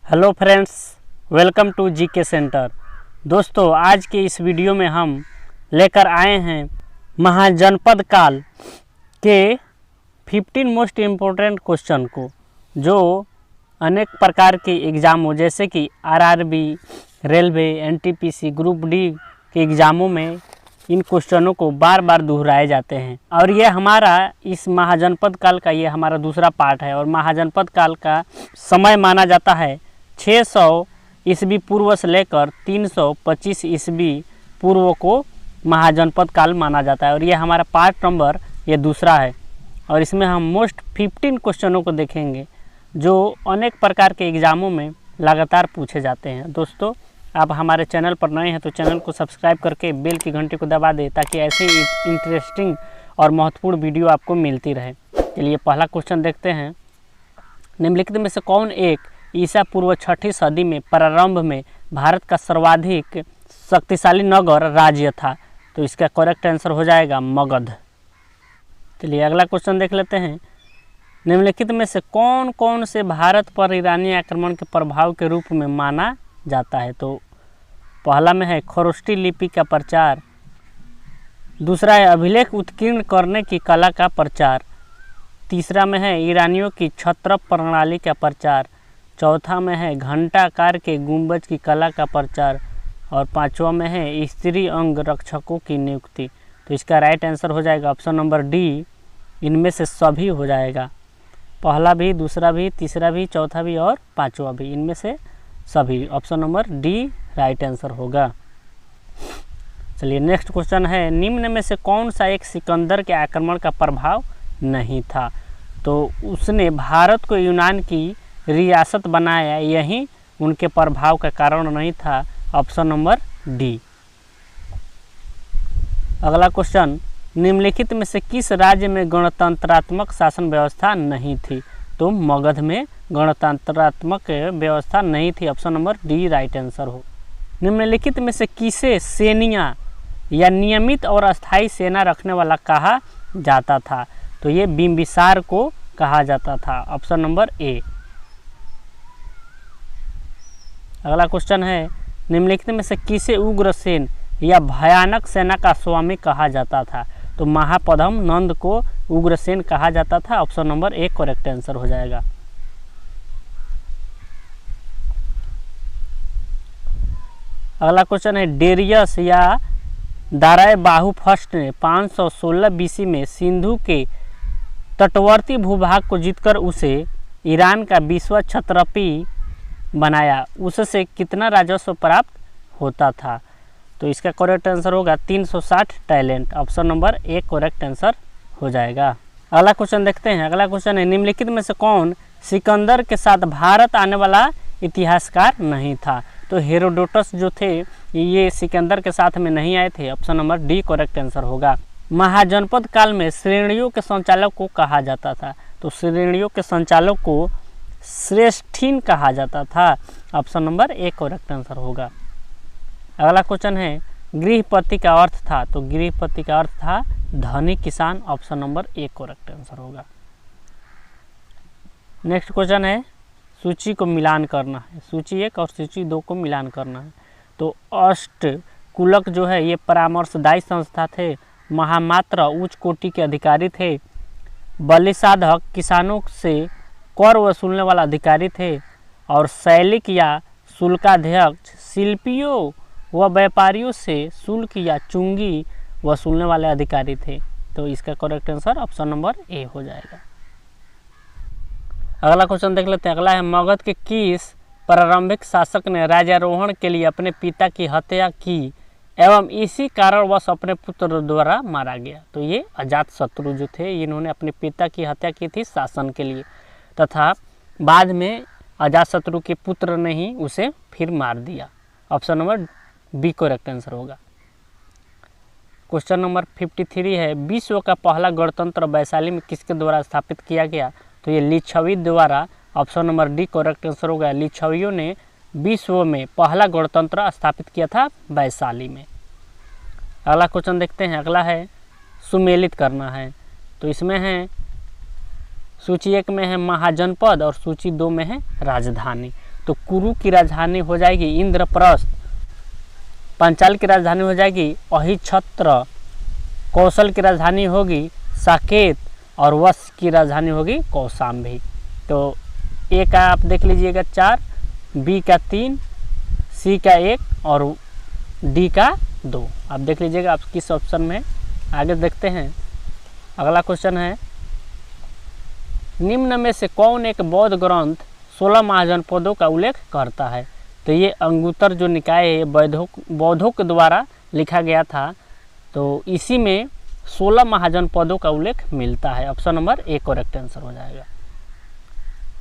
Hello friends, welcome to G K centre. दोस्तों, आज के इस वीडियो में हम लेकर आए हैं महाजनपद काल के 15 मोस्ट इम्पोर्टेंट क्वेश्चन को, जो अनेक प्रकार के एग्ज़ामों जैसे कि RRB, railway, NTPC, group D के एग्ज़ामों में इन क्वेश्चनों को बार बार दोहराए जाते हैं। और ये हमारा इस महाजनपद काल का ये हमारा दूसरा पार्ट है। और महाजनपद काल का समय माना जाता है 600 ईस्वी पूर्व से लेकर 325 ईस्वी पूर्व को महाजनपद काल माना जाता है। और ये हमारा पार्ट नंबर ये दूसरा है। और इसमें हम मोस्ट 15 क्वेश्चनों को देखेंगे जो अनेक प्रकार के एग्ज़ामों में लगातार पूछे जाते हैं। दोस्तों, आप हमारे चैनल पर नए हैं तो चैनल को सब्सक्राइब करके बेल की घंटी को दबा दें, ताकि ऐसे ही इंटरेस्टिंग और महत्वपूर्ण वीडियो आपको मिलती रहे। चलिए पहला क्वेश्चन देखते हैं। निम्नलिखित में से कौन एक ईसा पूर्व 6वीं सदी में प्रारंभ में भारत का सर्वाधिक शक्तिशाली नगर राज्य था? तो इसका करेक्ट आंसर हो जाएगा मगध। चलिए अगला क्वेश्चन देख लेते हैं। निम्नलिखित में से कौन कौन से भारत पर ईरानी आक्रमण के प्रभाव के रूप में माना जाता है? तो पहला में है खरोष्टी लिपि का प्रचार, दूसरा है अभिलेख उत्कीर्ण करने की कला का प्रचार, तीसरा में है ईरानियों की छत्रप प्रणाली का प्रचार, चौथा में है घंटाकार के गुंबज की कला का प्रचार, और पांचवा में है स्त्री अंग रक्षकों की नियुक्ति। तो इसका राइट आंसर हो जाएगा ऑप्शन नंबर डी, इनमें से सभी हो जाएगा। पहला भी, दूसरा भी, तीसरा भी, चौथा भी और पांचवा भी, इनमें से सभी। Option number D right answer होगा। चलिए नेक्स्ट क्वेश्चन है। निम्न में से कौन सा एक सिकंदर के आक्रमण का प्रभाव नहीं था? तो उसने भारत को यूनान की रियासत बनाया, यही उनके प्रभाव का कारण नहीं था। Option number D. अगला क्वेश्चन, निम्नलिखित में से किस राज्य में गणतंत्रात्मक शासन व्यवस्था नहीं थी? तो मगध में गणतंत्रात्मक व्यवस्था नहीं थी। Option number D right answer हो। निम्नलिखित में से किसे सेनिया या नियमित और अस्थायी सेना रखने वाला कहा जाता था? तो ये बिंबिसार को कहा जाता था। Option number A. अगला क्वेश्चन है। निम्नलिखित में से किसे उग्रसेन या भयानक सेना का स्वामी कहा जाता था? तो महापद्म नंद को उग्रसेन कहा जाता था। Option number A correct answer हो जाएगा। अगला क्वेश्चन है। डेरियस या दाराय बाहु फर्स्ट ने 516 बीसी में सिंधु के तटवर्ती भूभाग को जीतकर उसे ईरान का विश्व क्षत्रपी बनाया। उससे कितना राजस्व प्राप्त होता था? तो इसका करेक्ट आंसर होगा 360 talent. Option number A correct answer हो जाएगा। अगला क्वेश्चन देखते हैं। अगला क्वेश्चन है। निम्नलिखित में से कौन सिकंदर के साथ भारत आने वाला इतिहासकार नहीं था? तो हेरोडोटस जो थे ये सिकंदर के साथ में नहीं आए थे। Option number D correct answer होगा। महाजनपद काल में श्रेणियों के संचालक को कहा जाता था? तो श्रेणियों के संचालक को श्रेष्ठीन कहा जाता था। Option number A correct answer होगा। अगला क्वेश्चन है। गृहपति का अर्थ था? तो गृहपति का अर्थ था धनी किसान। Option number A correct answer होगा। नेक्स्ट क्वेश्चन है। सूची को मिलान करना है। सूची 1 और सूची 2 को मिलान करना है। तो अष्टकुलक जो है ये परामर्शदायी संस्था थे, महामात्र उच्च कोटि के अधिकारी थे, बलि साधक किसानों से कर वसूलने वाला अधिकारी थे, और शैलिक या शुल्काध्यक्ष शिल्पियों व व्यापारियों से शुल्क या चुंगी वसूलने वाले अधिकारी थे। तो इसका correct answer option number A हो जाएगा। अगला क्वेश्चन देख लेते हैं। अगला है। मगध के किस प्रारंभिक शासक ने राज्यारोहण के लिए अपने पिता की हत्या की एवं इसी कारणवश अपने पुत्र द्वारा मारा गया? तो ये अजातशत्रु जो थे, इन्होंने अपने पिता की हत्या की थी शासन के लिए, तथा बाद में अजातशत्रु के पुत्र ने ही उसे फिर मार दिया। Option number B correct answer होगा। क्वेश्चन नंबर 53 है। विश्व का पहला गणतंत्र वैशाली में किसके द्वारा स्थापित किया गया? तो ये लिच्छवी द्वारा। Option number D correct answer होगा। लिच्छवियों ने विश्व में पहला गणतंत्र स्थापित किया था वैशाली में। अगला क्वेश्चन देखते हैं। अगला है सुमेलित करना है। तो इसमें है सूची 1 में है महाजनपद और सूची 2 में है राजधानी। तो कुरु की राजधानी हो जाएगी इंद्रप्रस्थ, पांचाल की राजधानी हो जाएगी अहिछत्र, कौशल की राजधानी होगी साकेत और वश की राजधानी होगी कौशाम्बी। तो ए का आप देख लीजिएगा 4, बी का 3, सी का 1 और डी का 2। आप देख लीजिएगा आप किस ऑप्शन में। आगे देखते हैं, अगला क्वेश्चन है निम्न में से कौन एक बौद्ध ग्रंथ 16 महाजनपदों का उल्लेख करता है। तो ये अंगुत्तर जो निकाय है बौद्धों के द्वारा लिखा गया था, तो इसी में 16 महाजनपदों का उल्लेख मिलता है। Option number A correct answer हो जाएगा।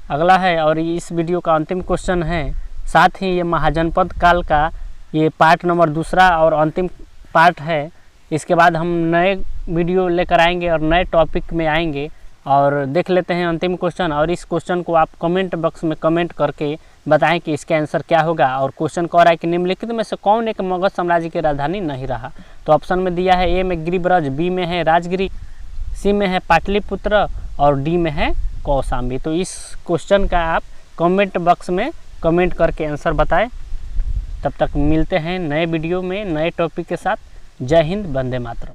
अगला है और इस वीडियो का अंतिम क्वेश्चन है, साथ ही ये महाजनपद काल का ये पार्ट नंबर 2 और अंतिम पार्ट है। इसके बाद हम नए वीडियो लेकर आएंगे और नए टॉपिक में आएंगे और देख लेते हैं अंतिम क्वेश्चन। और इस क्वेश्चन को आप कमेंट बॉक्स में कमेंट करके बताएं कि इसका आंसर क्या होगा। और क्वेश्चन कह रहा है कि निम्नलिखित में से कौन एक मगध साम्राज्य की राजधानी नहीं रहा। तो ऑप्शन में दिया है ए में गिरिब्रज, बी में है राजगिरी, सी में है पाटलिपुत्र और डी में है कौशाम्बी। तो इस क्वेश्चन का आप कमेंट बॉक्स में कमेंट करके आंसर बताएं। तब तक मिलते हैं नए वीडियो में नए टॉपिक के साथ। जय हिंद, वंदे मातरम।